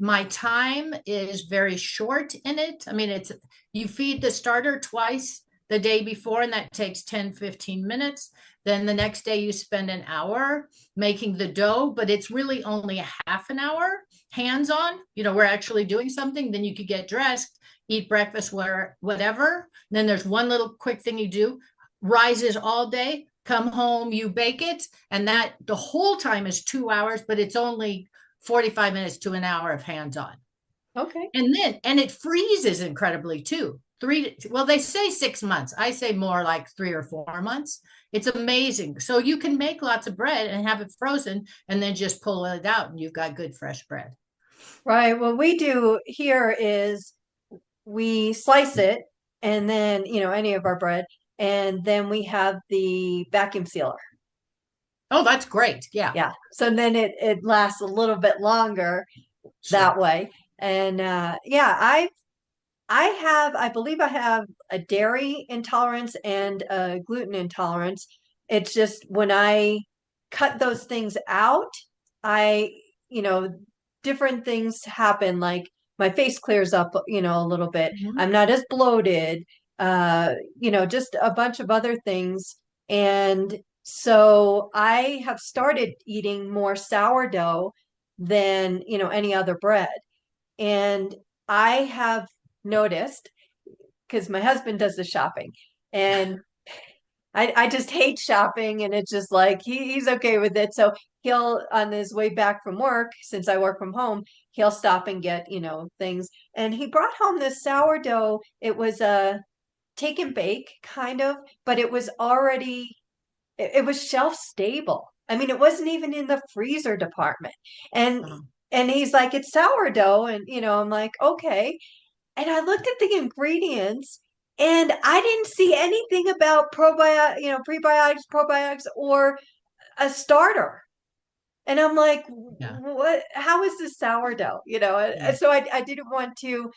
My time is very short in it. I mean, you feed the starter twice the day before, and that takes 10-15 minutes. Then the next day you spend an hour making the dough, but it's really only a half an hour hands-on. We're actually doing something. Then you could get dressed, eat breakfast, whatever. Then there's one little quick thing you do, rises all day, come home, you bake it, and that the whole time is 2 hours, but it's only 45 minutes to an hour of hands-on. Okay. And it freezes incredibly too. Well, they say 6 months. I say more like 3 or 4 months. It's amazing. So you can make lots of bread and have it frozen and then just pull it out and you've got good fresh bread. Right. What we do here is we slice it and then, any of our bread, and then we have the vacuum sealer. Oh, that's great. Yeah, Yeah. So then it lasts a little bit longer that sure. way. And yeah, I believe I have a dairy intolerance and a gluten intolerance. It's just when I cut those things out, I, you know, different things happen. Like my face clears up, a little bit. Mhm. I'm not as bloated, just a bunch of other things. And so I have started eating more sourdough than, any other bread. And I have noticed because my husband does the shopping and I just hate shopping, and it's just like he's okay with it. So he'll, on his way back from work, since I work from home, he'll stop and get, things. And he brought home this sourdough. It was a take and bake kind of, but it was already, it was shelf stable. I mean, it wasn't even in the freezer department. And Uh-huh. and he's like, it's sourdough. And I'm like, okay. And I looked at the ingredients and I didn't see anything about prebiotics, probiotics, or a starter. And I'm like, Yeah, what, how is this sourdough? yeah. And so I didn't want to,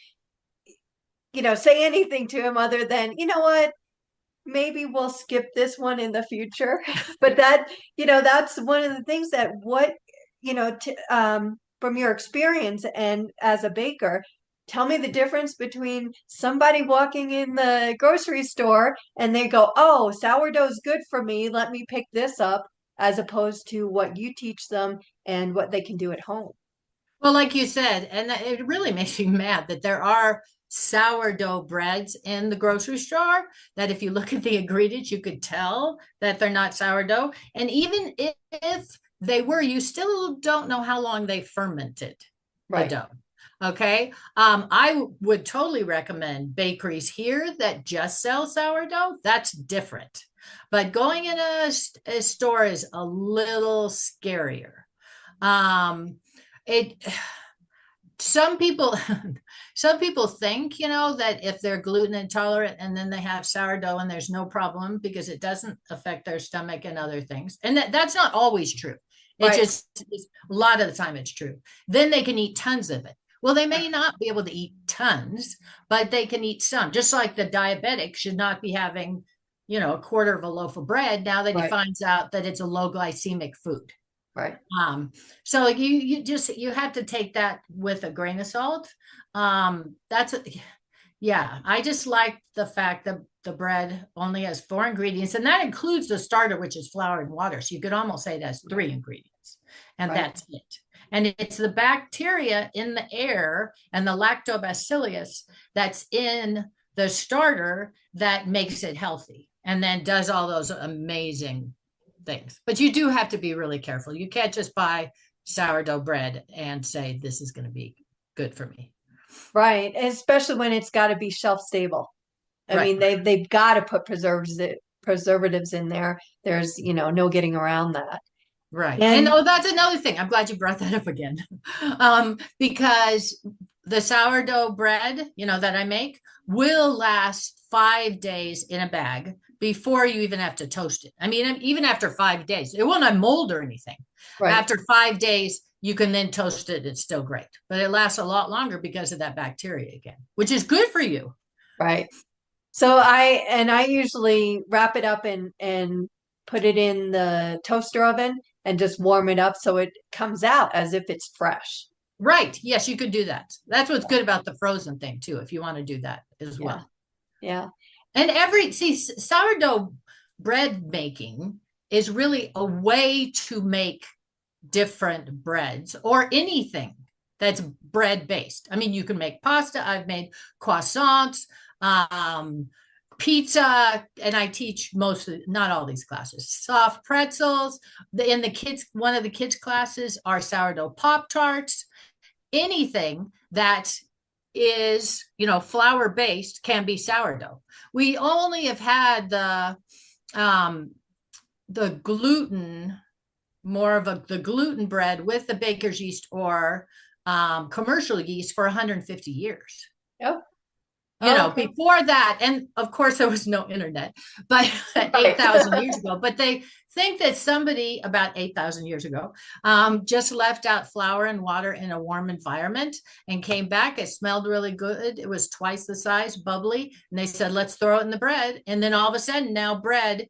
say anything to him other than, what, maybe we'll skip this one in the future. But that's one of the things that from your experience and as a baker, tell me the difference between somebody walking in the grocery store and they go, oh, sourdough's good for me, let me pick this up, as opposed to what you teach them and what they can do at home. Well, like you said, and it really makes me mad that there are sourdough breads in the grocery store that if you look at the ingredients, you could tell that they're not sourdough. And even if they were, you still don't know how long they fermented the Right. dough. Okay. I would totally recommend bakeries here that just sell sourdough. That's different. But going in a store is a little scarier. It some people some people think that if they're gluten intolerant and then they have sourdough and there's no problem because it doesn't affect their stomach and other things, and that's not always true. It Right. just a lot of the time it's true. Then they can eat tons of it. Well, they Right. may not be able to eat tons, but they can eat some, just like the diabetic should not be having a quarter of a loaf of bread now that he Right. finds out that it's a low glycemic food. Right. um so like you have to take that with a grain of salt. That's yeah, I just like the fact that the bread only has 4 ingredients, and that includes the starter, which is flour and water, so you could almost say it has 3 ingredients, and Right. that's it. And it's the bacteria in the air and the lactobacillus that's in the starter that makes it healthy and then does all those amazing things. But you do have to be really careful. You can't just buy sourdough bread and say this is going to be good for me. Right. Especially when it's got to be shelf stable. I Right. mean, they've got to put preservatives in there. There's, no getting around that. Right. And And oh, that's another thing. I'm glad you brought that up again. Because the sourdough bread, that I make will last 5 days in a bag before you even have to toast it. I mean, even after 5 days, it won't have mold or anything. right, After 5 days, you can then toast it. It's still great, but it lasts a lot longer because of that bacteria again, which is good for you. right. So I usually wrap it up and put it in the toaster oven and just warm it up so it comes out as if it's fresh. Right. Yes, you could do that. That's what's good about the frozen thing too, if you want to do that as Yeah. well. Yeah. And sourdough bread making is really a way to make different breads or anything that's bread based. I mean, you can make pasta. I've made croissants, um, pizza, and I teach mostly, not all these classes, soft pretzels. In the kids, one of the kids' classes are sourdough Pop Tarts. Anything that is, flour based can be sourdough. We only have had um, the gluten, more of the gluten bread with the baker's yeast or commercial yeast for 150 years. Oh, oh, okay. Before that, and of course there was no internet, but Right. 8,000 years ago, but they think that somebody about 8,000 years ago just left out flour and water in a warm environment and came back. It smelled really good. It was twice the size, bubbly. And they said, let's throw it in the bread. And then all of a sudden now bread